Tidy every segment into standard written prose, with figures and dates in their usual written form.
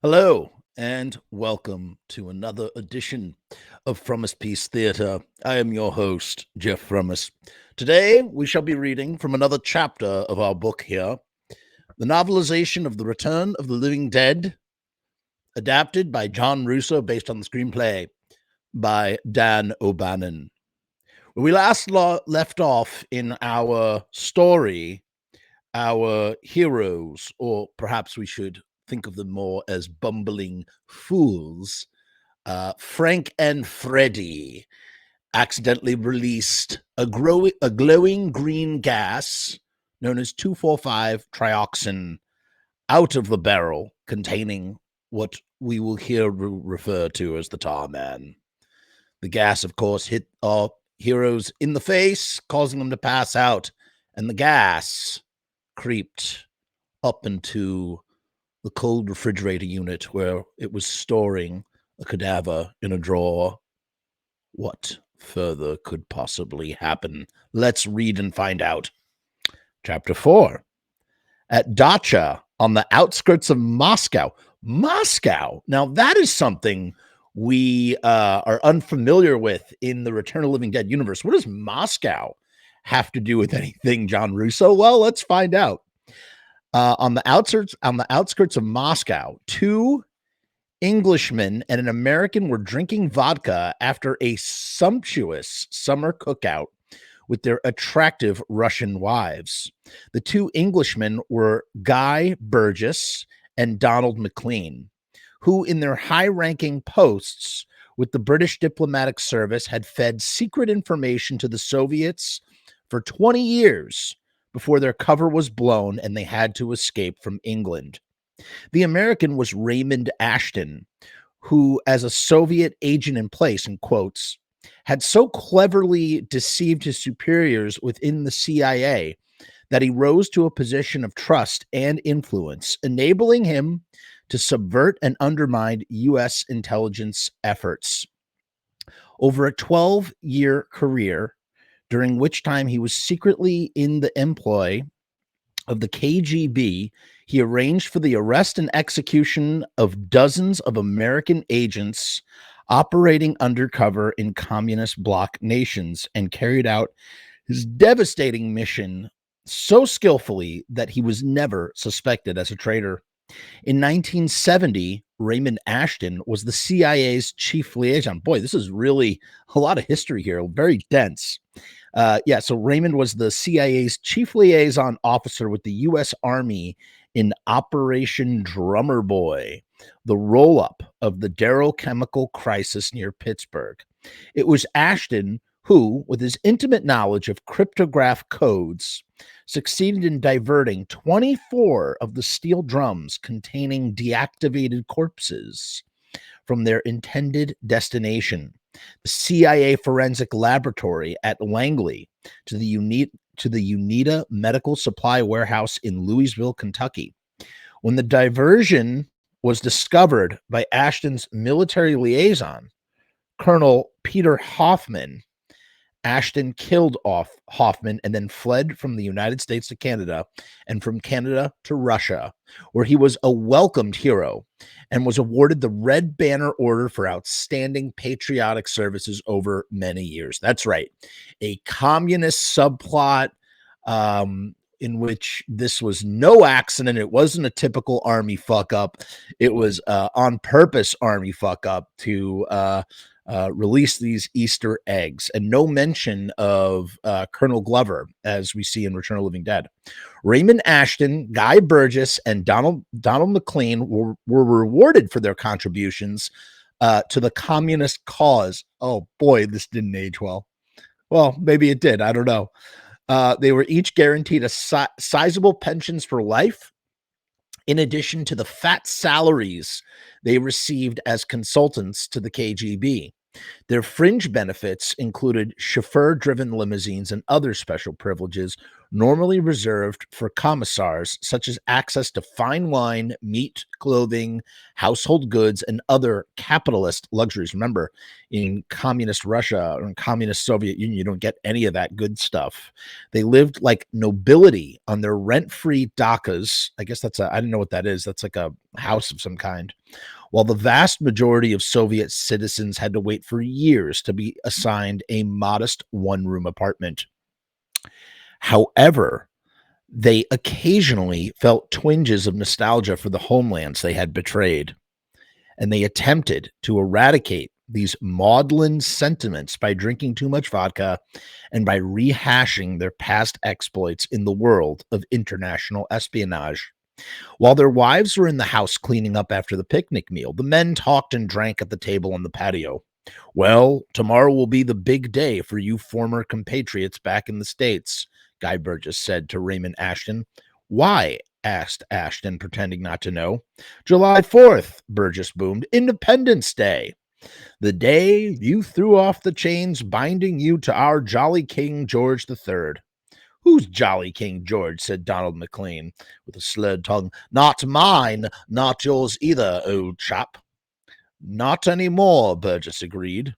Hello, and welcome to another edition of Frumess Peace Theatre. I am your host, Jeff Frumess. Today, we shall be reading from another chapter of our book here, the novelization of The Return of the Living Dead, adapted by John Russo, based on the screenplay by Dan O'Bannon. When we last left off in our story, our heroes, or perhaps we should think of them more as bumbling fools, Frank and Freddy accidentally released a glowing green gas known as 2,4,5 trioxin out of the barrel, containing what we will here refer to as the tar man. The gas, of course, hit our heroes in the face, causing them to pass out, and the gas creeped up into the cold refrigerator unit where it was storing a cadaver in a drawer. What further could possibly happen? Let's read and find out. Chapter 4. At Dacha, on the outskirts of Moscow. Moscow! Now, that is something we are unfamiliar with in the Return of the Living Dead universe. What does Moscow have to do with anything, John Russo? Well, let's find out. On the outskirts of Moscow, two Englishmen and an American were drinking vodka after a sumptuous summer cookout with their attractive Russian wives. The two Englishmen were Guy Burgess and Donald McLean, who in their high-ranking posts with the British diplomatic service had fed secret information to the Soviets for 20 years before their cover was blown and they had to escape from England. The American was Raymond Ashton, who, as a Soviet agent in place, in quotes, had so cleverly deceived his superiors within the CIA that he rose to a position of trust and influence, enabling him to subvert and undermine U.S. intelligence efforts. Over a 12-year career, during which time he was secretly in the employ of the KGB, he arranged for the arrest and execution of dozens of American agents operating undercover in communist bloc nations and carried out his devastating mission so skillfully that he was never suspected as a traitor. In 1970, Raymond Ashton was the CIA's chief liaison. Boy, this is really a lot of history here, very dense. So Raymond was the CIA's chief liaison officer with the U.S. Army in Operation Drummer Boy, the roll-up of the Darrow chemical crisis near Pittsburgh. It was Ashton who, with his intimate knowledge of cryptograph codes, succeeded in diverting 24 of the steel drums containing deactivated corpses from their intended destination, the CIA Forensic Laboratory at Langley, to the UNITA Medical Supply Warehouse in Louisville, Kentucky. When the diversion was discovered by Ashton's military liaison, Colonel Peter Hoffman, Ashton killed off Hoffman and then fled from the United States to Canada and from Canada to Russia, where he was a welcomed hero and was awarded the Red Banner Order for outstanding patriotic services over many years. That's right. A communist subplot in which this was no accident. It wasn't a typical army fuck up. It was on purpose army fuck up to release these Easter eggs, and no mention of Colonel Glover, as we see in Return of the Living Dead. Raymond Ashton, Guy Burgess, and Donald McLean were rewarded for their contributions to the communist cause. Oh boy, this didn't age well. Well, maybe it did. I don't know. They were each guaranteed a sizable pensions for life, in addition to the fat salaries they received as consultants to the KGB. Their fringe benefits included chauffeur-driven limousines and other special privileges normally reserved for commissars, such as access to fine wine, meat, clothing, household goods, and other capitalist luxuries. Remember, in communist Russia or in communist Soviet Union, you don't get any of that good stuff. They lived like nobility on their rent-free dakas. I guess I didn't know what that is. That's like a house of some kind. While the vast majority of Soviet citizens had to wait for years to be assigned a modest one-room apartment. However, they occasionally felt twinges of nostalgia for the homelands they had betrayed, and they attempted to eradicate these maudlin sentiments by drinking too much vodka and by rehashing their past exploits in the world of international espionage. While their wives were in the house cleaning up after the picnic meal, the men talked and drank at the table on the patio. Well, tomorrow will be the big day for you former compatriots back in the States, Guy Burgess said to Raymond Ashton. Why? Asked Ashton, pretending not to know. July 4th, Burgess boomed. Independence Day. The day you threw off the chains binding you to our jolly King George III. Who's jolly King George? Said Donald McLean with a slurred tongue. Not mine, not yours either, old chap. Not any more, Burgess agreed.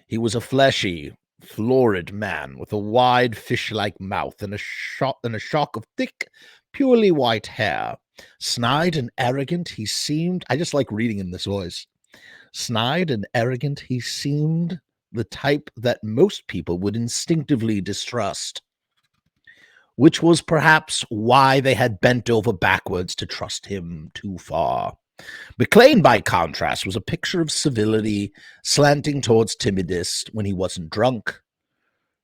He was a fleshy, florid man with a wide fish-like mouth and a shock of thick, purely white hair. Snide and arrogant, he seemed. I just like reading in this voice. Snide and arrogant, he seemed the type that most people would instinctively distrust, which was perhaps why they had bent over backwards to trust him too far. McLean, by contrast, was a picture of civility, slanting towards timidness when he wasn't drunk.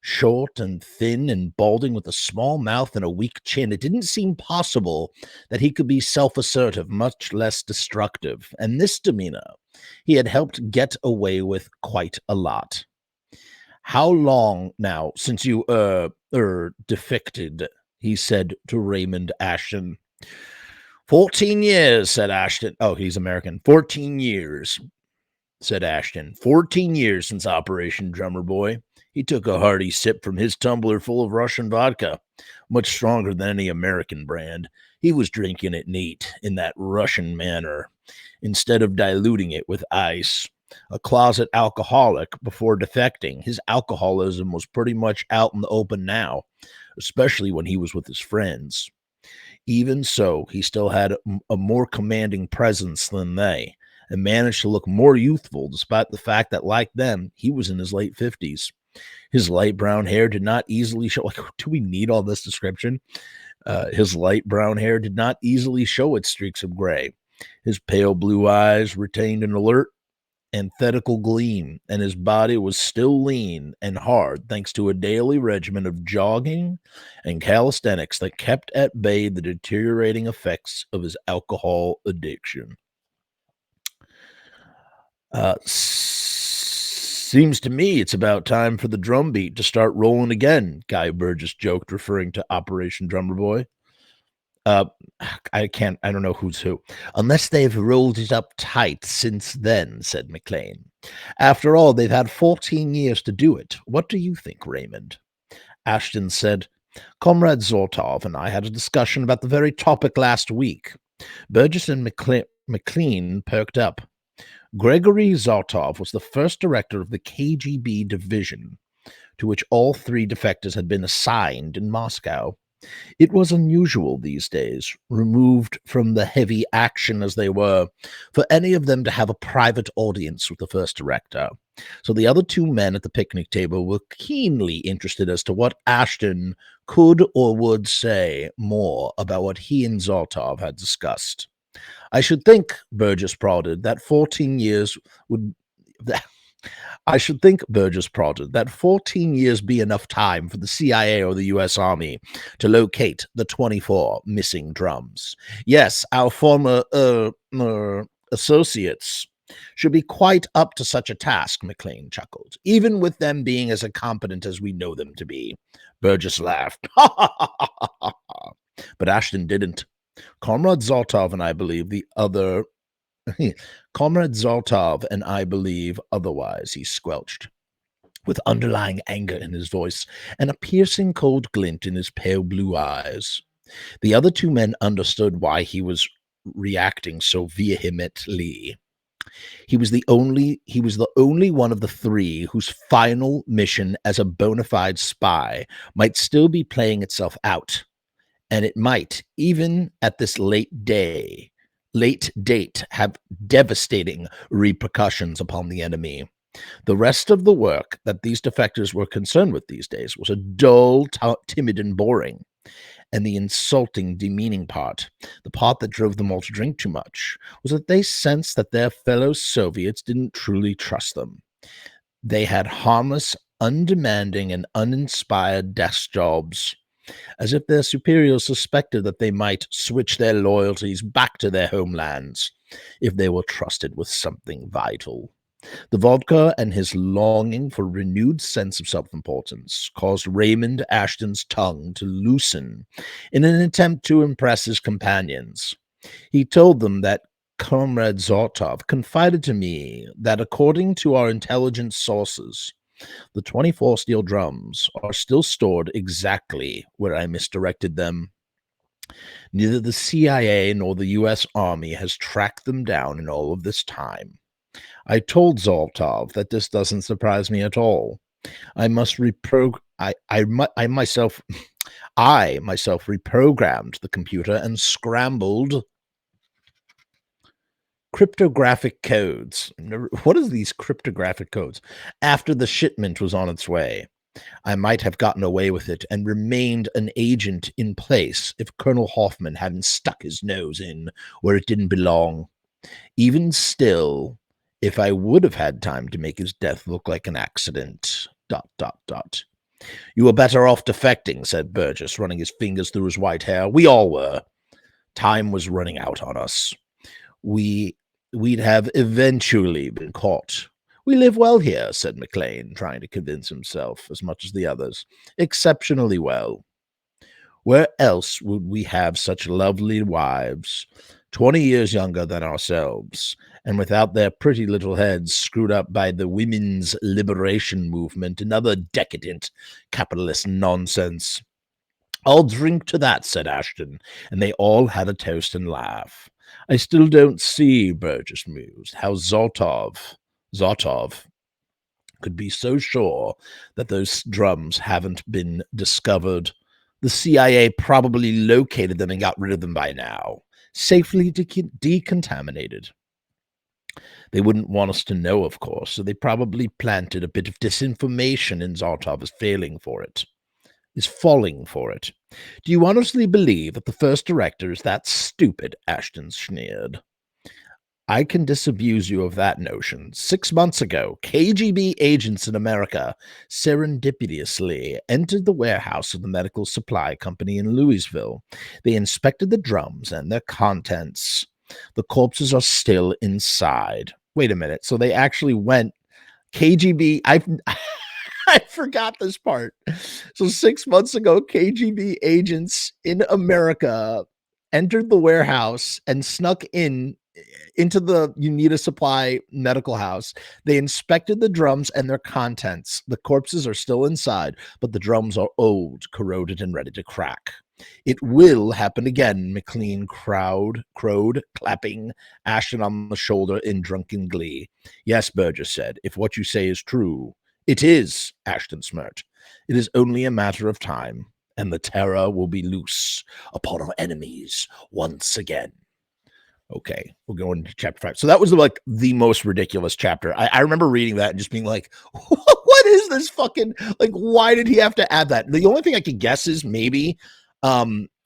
Short and thin and balding with a small mouth and a weak chin, it didn't seem possible that he could be self-assertive, much less destructive. And this demeanor he had helped get away with quite a lot. How long now since you, defected? He said to Raymond Ashton. 14 years, said Ashton. Oh, he's American. 14 years, said Ashton. 14 years since Operation Drummer Boy. He took a hearty sip from his tumbler full of Russian vodka, much stronger than any American brand. He was drinking it neat, in that Russian manner, instead of diluting it with ice. A closet alcoholic before defecting, his alcoholism was pretty much out in the open now, especially when he was with his friends. Even so, he still had a more commanding presence than they, and managed to look more youthful despite the fact that, like them, he was in his late 50s. His light brown hair did not easily show. Like, do we need all this description? His light brown hair did not easily show its streaks of gray. His pale blue eyes retained an alert, antithetical gleam, and his body was still lean and hard thanks to a daily regimen of jogging and calisthenics that kept at bay the deteriorating effects of his alcohol addiction. Seems to me it's about time for the drum beat to start rolling again, Guy Burgess joked, referring to Operation Drummer Boy. I don't know who's who. Unless they've rolled it up tight since then, said McLean. After all, they've had 14 years to do it. What do you think, Raymond? Ashton said, Comrade Zoltov and I had a discussion about the very topic last week. Burgess and McLean perked up. Gregory Zoltov was the first director of the KGB division, to which all three defectors had been assigned in Moscow. It was unusual these days, removed from the heavy action as they were, for any of them to have a private audience with the first director. So the other two men at the picnic table were keenly interested as to what Ashton could or would say more about what he and Zoltov had discussed. I should think, Burgess prodded, that 14 years would... I should think, Burgess prodded, that 14 years be enough time for the CIA or the U.S. Army to locate the 24 missing drums. Yes, our former associates should be quite up to such a task, McLean chuckled, even with them being as incompetent as we know them to be. Burgess laughed. But Ashton didn't. Comrade Zoltov and I believe the other... Comrade Zoltov and I believe otherwise, he squelched. with underlying anger in his voice and a piercing cold glint in his pale blue eyes. The other two men understood why he was reacting so vehemently. He was the only one of the three whose final mission as a bona fide spy might still be playing itself out, and it might, even at this late date, have devastating repercussions upon the enemy. The rest of the work that these defectors were concerned with these days was a dull, timid, and boring. And the insulting, demeaning part, the part that drove them all to drink too much, was that they sensed that their fellow Soviets didn't truly trust them. They had harmless, undemanding, and uninspired desk jobs, as if their superiors suspected that they might switch their loyalties back to their homelands if they were trusted with something vital. The vodka and his longing for renewed sense of self-importance caused Raymond Ashton's tongue to loosen in an attempt to impress his companions. He told them that Comrade Zortov confided to me that according to our intelligence sources, the 24 steel drums are still stored exactly where I misdirected them. Neither the CIA nor the U.S. Army has tracked them down in all of this time. I told Zoltov that this doesn't surprise me at all. I must I myself I myself reprogrammed the computer and scrambled cryptographic codes. What are these cryptographic codes? After the shipment was on its way. I might have gotten away with it and remained an agent in place if Colonel Hoffman hadn't stuck his nose in where it didn't belong. Even still, if I would have had time to make his death look like an accident. ... You were better off defecting, said Burgess, running his fingers through his white hair. We all were. Time was running out on us. We'd have eventually been caught. We live well here, said McLean, trying to convince himself as much as the others. Exceptionally well. Where else would we have such lovely wives, 20 years younger than ourselves, and without their pretty little heads screwed up by the women's liberation movement and other decadent capitalist nonsense? I'll drink to that, said Ashton, and they all had a toast and laugh. I still don't see, Burgess mused, how Zotov could be so sure that those drums haven't been discovered. The CIA probably located them and got rid of them by now, safely decontaminated. They wouldn't want us to know, of course, so they probably planted a bit of disinformation in Zartov is falling for it. Do you honestly believe that the first director is that stupid? Ashton sneered. I can disabuse you of that notion. 6 months ago, KGB agents in America serendipitously entered the warehouse of the medical supply company in Louisville. They inspected the drums and their contents. The corpses are still inside. Wait a minute. So they actually went KGB. I forgot this part. So 6 months ago, KGB agents in America entered the warehouse and snuck into the Unita Supply medical house. They inspected the drums and their contents. The corpses are still inside, but the drums are old, corroded, and ready to crack. It will happen again, McLean crowed, clapping Ashton on the shoulder in drunken glee. Yes, Burgess said, if what you say is true. It is, Ashton smirked. It is only a matter of time, and the terror will be loose upon our enemies once again. Okay, we'll go into chapter 5. So that was the most ridiculous chapter. I remember reading that and just being like, what is this fucking, why did he have to add that? The only thing I could guess is maybe,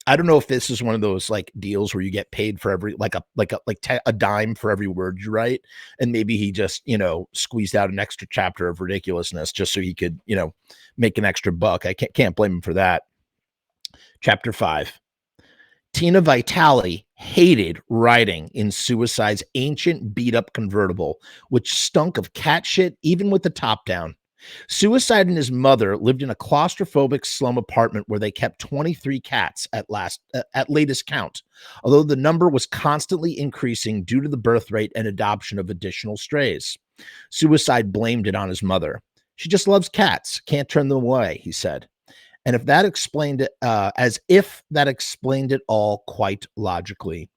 I don't know if this is one of those deals where you get paid for every, a dime for every word you write. And maybe he just, squeezed out an extra chapter of ridiculousness just so he could, make an extra buck. I can't blame him for that. Chapter 5. Tina Vitale hated riding in Suicide's ancient beat-up convertible, which stunk of cat shit even with the top down. Suicide and his mother lived in a claustrophobic slum apartment where they kept 23 cats at latest count, although the number was constantly increasing due to the birth rate and adoption of additional strays. Suicide blamed it on his mother. She just loves cats, can't turn them away, he said. And if that explained it, as if that explained it all quite logically.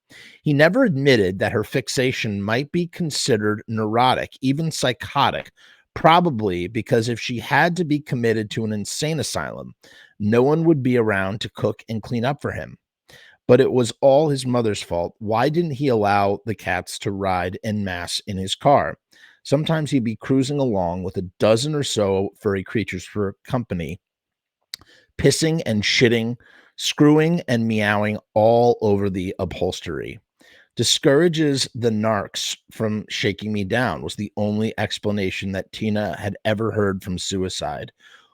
He never admitted that her fixation might be considered neurotic, even psychotic, probably because if she had to be committed to an insane asylum, no one would be around to cook and clean up for him. But it was all his mother's fault. Why didn't he allow the cats to ride en masse in his car? Sometimes he'd be cruising along with a dozen or so furry creatures for company, pissing and shitting, screwing and meowing all over the upholstery. Discourages the narcs from shaking me down was the only explanation that Tina had ever heard from Suicide,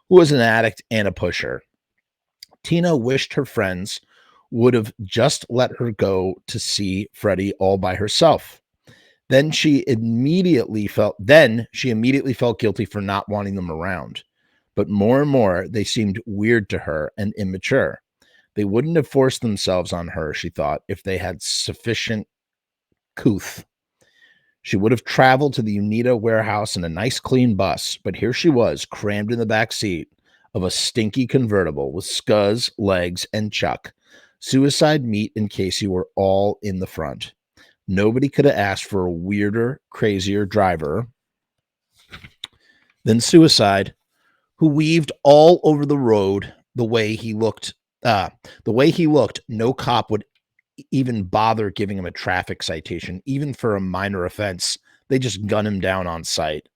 who was an addict and a pusher. Tina wished her friends would have just let her go to see Freddy all by herself. Then she immediately felt guilty for not wanting them around. But more and more, they seemed weird to her and immature. They wouldn't have forced themselves on her, she thought, if they had sufficient couth. She would have traveled to the UNITA warehouse in a nice clean bus, but here she was, crammed in the back seat of a stinky convertible with Scuzz, Legs, and Chuck. Suicide, Meat, and Casey were all in the front. Nobody could have asked for a weirder, crazier driver than Suicide, who weaved all over the road the way he looked. No cop would even bother giving him a traffic citation, even for a minor offense. They just gun him down on sight.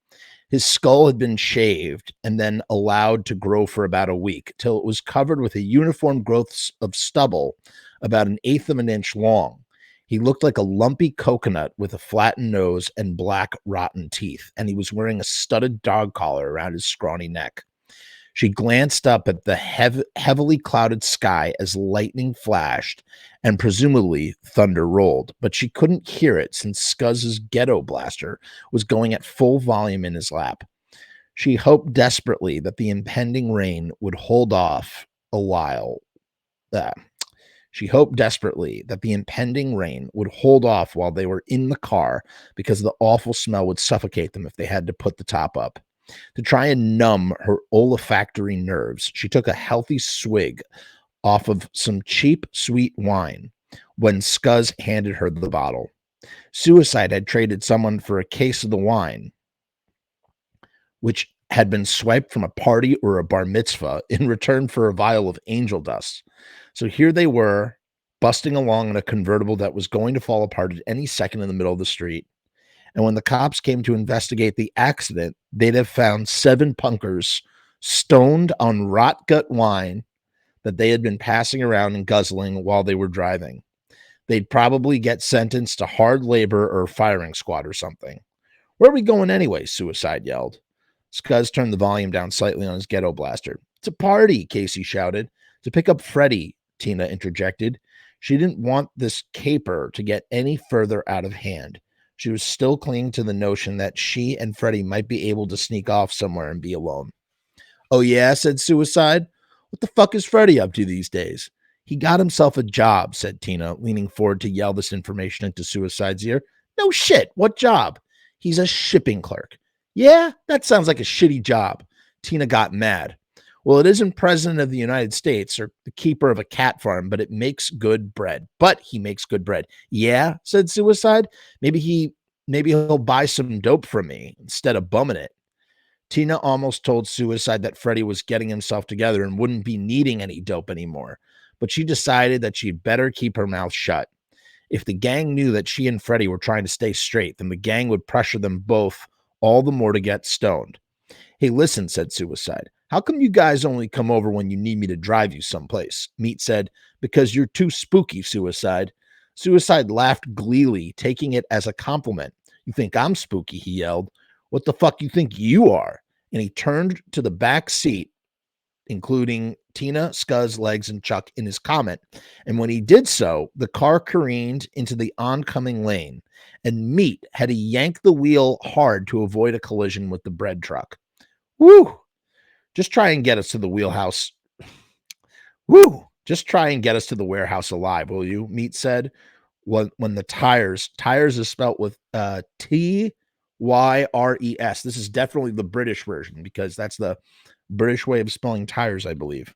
His skull had been shaved and then allowed to grow for about a week till it was covered with a uniform growth of stubble about an eighth of an inch long. He looked like a lumpy coconut with a flattened nose and black, rotten teeth, and he was wearing a studded dog collar around his scrawny neck. She glanced up at the heavily clouded sky as lightning flashed and presumably thunder rolled, but she couldn't hear it since Scuzz's ghetto blaster was going at full volume in his lap. She hoped desperately that the impending rain would hold off a while. She hoped desperately that the impending rain would hold off while they were in the car because the awful smell would suffocate them if they had to put the top up. To try and numb her olfactory nerves, she took a healthy swig off of some cheap, sweet wine when Scuzz handed her the bottle. Suicide had traded someone for a case of the wine, which had been swiped from a party or a bar mitzvah in return for a vial of angel dust. So here they were, busting along in a convertible that was going to fall apart at any second in the middle of the street. And when the cops came to investigate the accident, they'd have found 7 punkers stoned on rot gut wine that they had been passing around and guzzling while they were driving. They'd probably get sentenced to hard labor or firing squad or something. Where are we going anyway? Suicide yelled. Scuzz turned the volume down slightly on his ghetto blaster. It's a party, Casey shouted. To pick up Freddy, Tina interjected. She didn't want this caper to get any further out of hand. She was still clinging to the notion that she and Freddy might be able to sneak off somewhere and be alone. Oh, yeah, said Suicide. What the fuck is Freddy up to these days? He got himself a job, said Tina, leaning forward to yell this information into Suicide's ear. No shit. What job? He's a shipping clerk. Yeah, that sounds like a shitty job. Tina got mad. Well, it isn't president of the United States or the keeper of a cat farm, but it makes good bread. But he makes good bread. Yeah, said Suicide. Maybe he'll buy some dope from me instead of bumming it. Tina almost told Suicide that Freddy was getting himself together and wouldn't be needing any dope anymore, but she decided that she'd better keep her mouth shut. If the gang knew that she and Freddy were trying to stay straight, then the gang would pressure them both all the more to get stoned. Hey, listen, said Suicide. How come you guys only come over when you need me to drive you someplace? Meat said, because you're too spooky, Suicide. Suicide laughed gleefully, taking it as a compliment. You think I'm spooky, he yelled. What the fuck you think you are? And he turned to the back seat, including Tina, Scuzz, Legs, and Chuck in his comment. And when he did so, the car careened into the oncoming lane, and Meat had to yank the wheel hard to avoid a collision with the bread truck. Woo! Just try and get us to the wheelhouse. Woo! Just try and get us to the warehouse alive, will you? Meat said. When the tires is spelt with T Y-R-E-S. This is definitely the British version because that's the British way of spelling tires, I believe.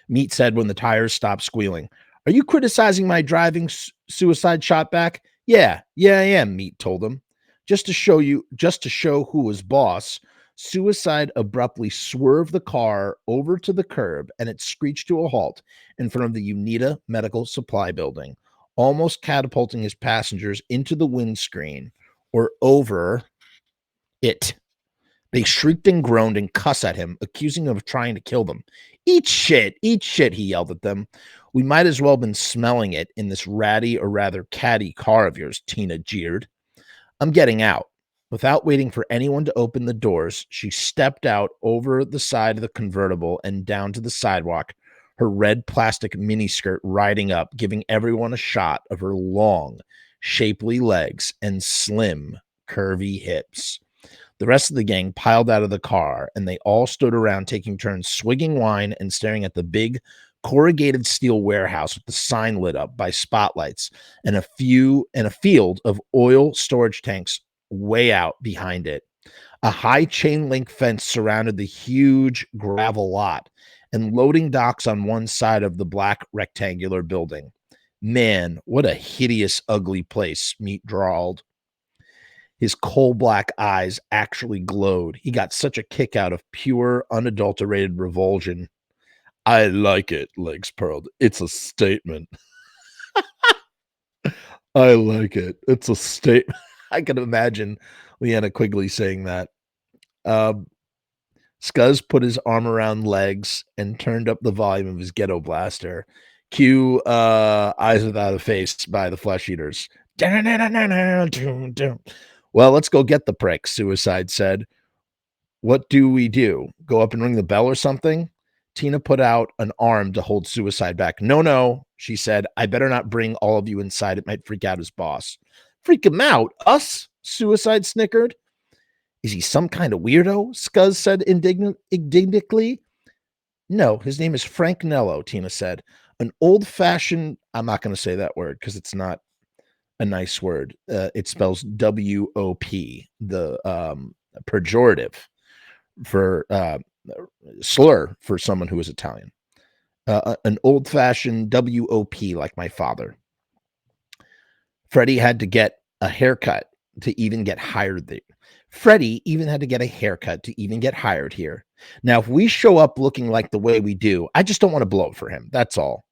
Meat said when the tires stopped squealing. Are you criticizing my driving? Suicide shot back. Yeah, I am, Meat told him. Just to show who was boss, Suicide abruptly swerved the car over to the curb and it screeched to a halt in front of the UNITA Medical Supply Building, almost catapulting his passengers into the windscreen or over it. They shrieked and groaned and cussed at him, accusing him of trying to kill them. Eat shit, he yelled at them. We might as well have been smelling it in this ratty or rather catty car of yours, Tina jeered. I'm getting out. Without waiting for anyone to open the doors, she stepped out over the side of the convertible and down to the sidewalk, her red plastic miniskirt riding up, giving everyone a shot of her long, shapely legs and slim, curvy hips. The rest of the gang piled out of the car, and they all stood around taking turns swigging wine and staring at the big corrugated steel warehouse with the sign lit up by spotlights and a field of oil storage tanks way out behind it. A high chain link fence surrounded the huge gravel lot and loading docks on one side of the black rectangular building. Man, what a hideous, ugly place, Meat drawled. His coal black eyes actually glowed. He got such a kick out of pure, unadulterated revulsion. I like it, Legs purled. It's a statement. I like it. It's a statement. I can imagine Leanna Quigley saying that. Scuzz put his arm around Legs and turned up the volume of his ghetto blaster. Cue Eyes Without a Face by the Flesh Eaters. Well, let's go get the prick, Suicide said. What do we do? Go up and ring the bell or something? Tina put out an arm to hold Suicide back. No, she said. I better not bring all of you inside. It might freak out his boss. Freak him out? Us? Suicide snickered. Is he some kind of weirdo? Scuzz said indignantly. No, his name is Frank Nello, Tina said. An old-fashioned, I'm not going to say that word because it's not a nice word. It spells W-O-P, the pejorative for slur for someone who is Italian. An old-fashioned W-O-P like my father. Freddy had to get a haircut to even get hired there. Freddy even had to get a haircut to even get hired here. Now, if we show up looking like the way we do, I just don't want to blow it for him. That's all.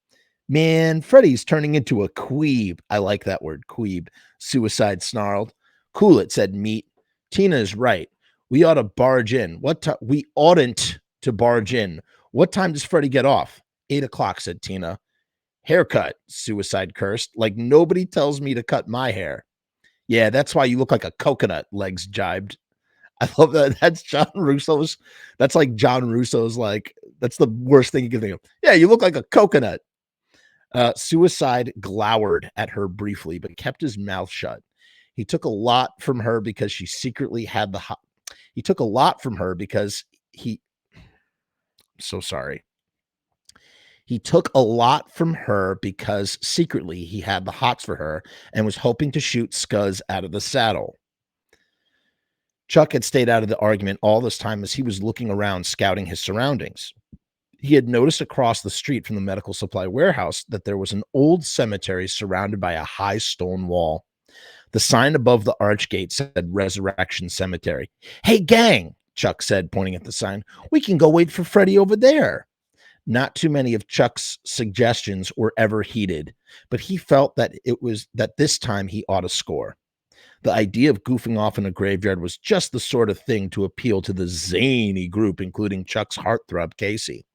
Man, Freddy's turning into a queeb. I like that word, queeb. Suicide snarled. Cool it, said Meat. Tina is right. We ought to barge in. We oughtn't to barge in. What time does Freddy get off? 8 o'clock, said Tina. Haircut, Suicide cursed. Like nobody tells me to cut my hair. Yeah, that's why you look like a coconut, Legs jibed. I love that. That's like John Russo's like, that's the worst thing you can think of. Yeah, you look like a coconut. Suicide glowered at her briefly, but kept his mouth shut. He took a lot from her because she secretly had the he took a lot from her because so sorry. He took a lot from her because secretly he had the hots for her and was hoping to shoot Scuzz out of the saddle. Chuck had stayed out of the argument all this time as he was looking around, scouting his surroundings. He had noticed across the street from the medical supply warehouse that there was an old cemetery surrounded by a high stone wall. The sign above the arch gate said Resurrection Cemetery. Hey, gang, Chuck said, pointing at the sign. We can go wait for Freddy over there. Not too many of Chuck's suggestions were ever heeded, but he felt that this time he ought to score. The idea of goofing off in a graveyard was just the sort of thing to appeal to the zany group, including Chuck's heartthrob, Casey.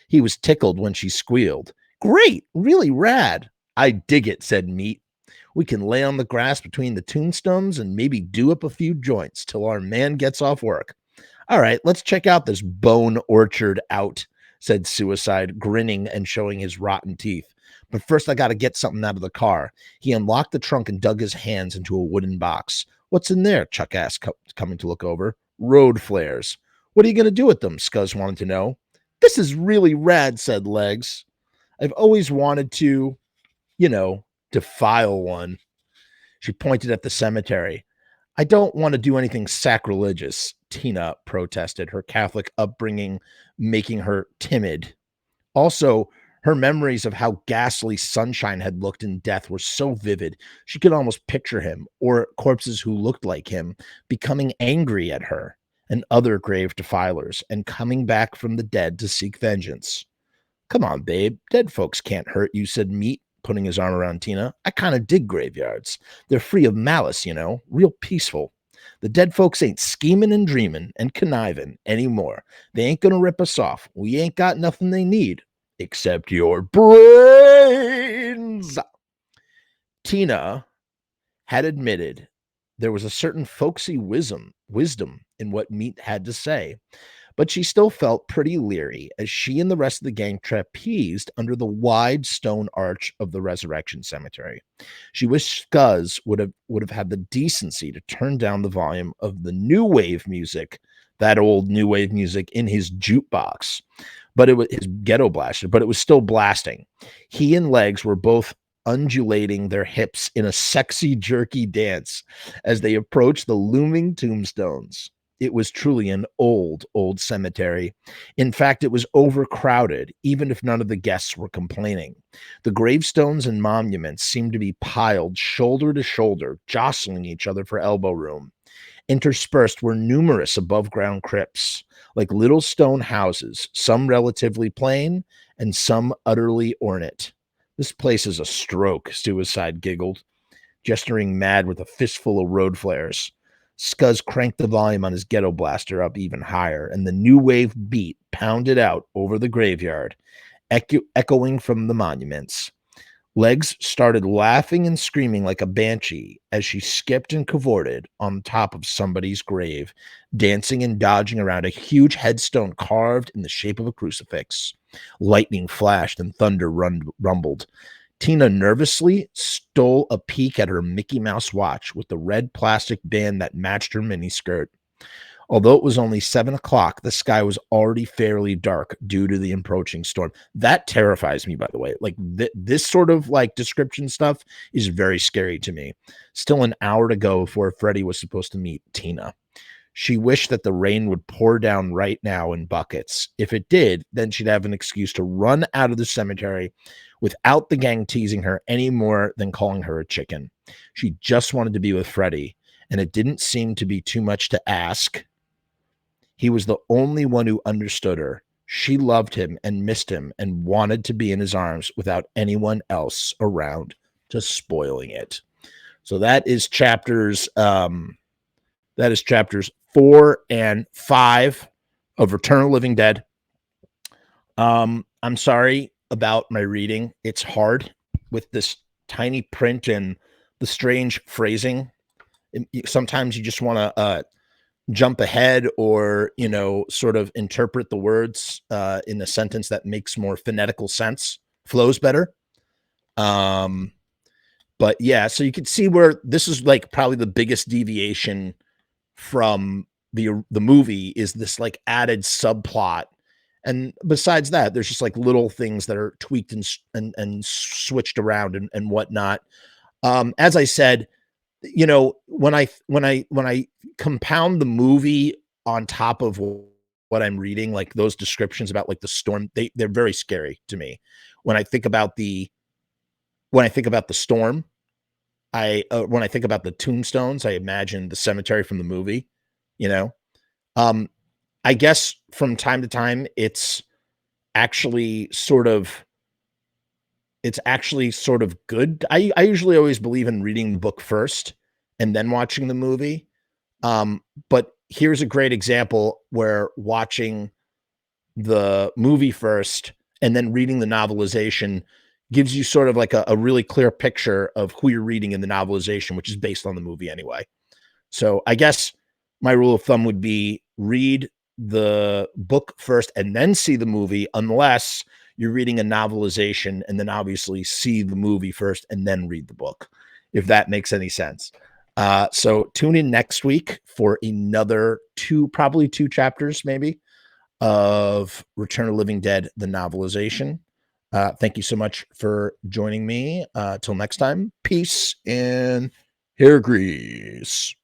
He was tickled when she squealed. Great, really rad. I dig it, said Meat. We can lay on the grass between the tombstones and maybe do up a few joints till our man gets off work. All right, let's check out this bone orchard out, said Suicide, grinning and showing his rotten teeth. But first I got to get something out of the car. He unlocked the trunk and dug his hands into a wooden box. What's in there? Chuck asked, coming to look over. Road flares. What are you going to do with them? Scuzz wanted to know. This is really rad, said Legs. I've always wanted to, defile one. She pointed at the cemetery. I don't want to do anything sacrilegious, Tina protested, her Catholic upbringing making her timid. Also, her memories of how ghastly Sunshine had looked in death were so vivid, she could almost picture him, or corpses who looked like him, becoming angry at her and other grave defilers and coming back from the dead to seek vengeance. Come on, babe. Dead folks can't hurt you, said Meat, putting his arm around Tina. I kind of dig graveyards. They're free of malice, real peaceful. The dead folks ain't scheming and dreaming and conniving anymore. They ain't going to rip us off. We ain't got nothing they need except your brains. Tina had admitted there was a certain folksy wisdom in what Meat had to say, but she still felt pretty leery as she and the rest of the gang trapezed under the wide stone arch of the Resurrection Cemetery. She wished Scuzz would have had the decency to turn down the volume of the new wave music, that old new wave music in his jukebox, but it was his ghetto blaster, but it was still blasting. He and Legs were both undulating their hips in a sexy, jerky dance as they approached the looming tombstones. It was truly an old cemetery. In fact, it was overcrowded, even if none of the guests were complaining. The gravestones and monuments seemed to be piled shoulder to shoulder, jostling each other for elbow room. Interspersed were numerous above-ground crypts, like little stone houses, some relatively plain and some utterly ornate. This place is a stroke, Suicide giggled, gesturing mad with a fistful of road flares. Scuzz cranked the volume on his ghetto blaster up even higher, and the new wave beat pounded out over the graveyard, echoing from the monuments. Legs started laughing and screaming like a banshee as she skipped and cavorted on top of somebody's grave, dancing and dodging around a huge headstone carved in the shape of a crucifix. Lightning flashed and thunder rumbled. Tina nervously stole a peek at her Mickey Mouse watch with the red plastic band that matched her miniskirt. Although it was only 7 o'clock, the sky was already fairly dark due to the approaching storm. That terrifies me, by the way. Like this sort of like description stuff is very scary to me. Still an hour to go before Freddy was supposed to meet Tina. She wished that the rain would pour down right now in buckets. If it did, then she'd have an excuse to run out of the cemetery without the gang teasing her any more than calling her a chicken. She just wanted to be with Freddy, and it didn't seem to be too much to ask. He was the only one who understood her. She loved him and missed him and wanted to be in his arms without anyone else around to spoiling it. So that is chapters 4 and 5 of Return of the Living Dead. I'm sorry about my reading. It's hard with this tiny print and the strange phrasing. Sometimes you just want to jump ahead or, sort of interpret the words in a sentence that makes more phonetical sense, flows better. But yeah, so you can see where this is like probably the biggest deviation from the movie is this like added subplot. And besides that, there's just like little things that are tweaked and switched around and whatnot. As I said, when I compound the movie on top of what I'm reading, like those descriptions about like the storm, they're very scary to me. When I think about the storm, when I think about the tombstones, I imagine the cemetery from the movie, I guess from time to time, it's actually sort of good. I usually always believe in reading the book first and then watching the movie. But here's a great example where watching the movie first and then reading the novelization gives you sort of like a really clear picture of who you're reading in the novelization, which is based on the movie anyway. So I guess my rule of thumb would be read the book first and then see the movie, unless you're reading a novelization and then obviously see the movie first and then read the book, if that makes any sense. So tune in next week for another probably two chapters, maybe, of Return of the Living Dead, the novelization. Thank you so much for joining me. Till next time, peace and hair grease.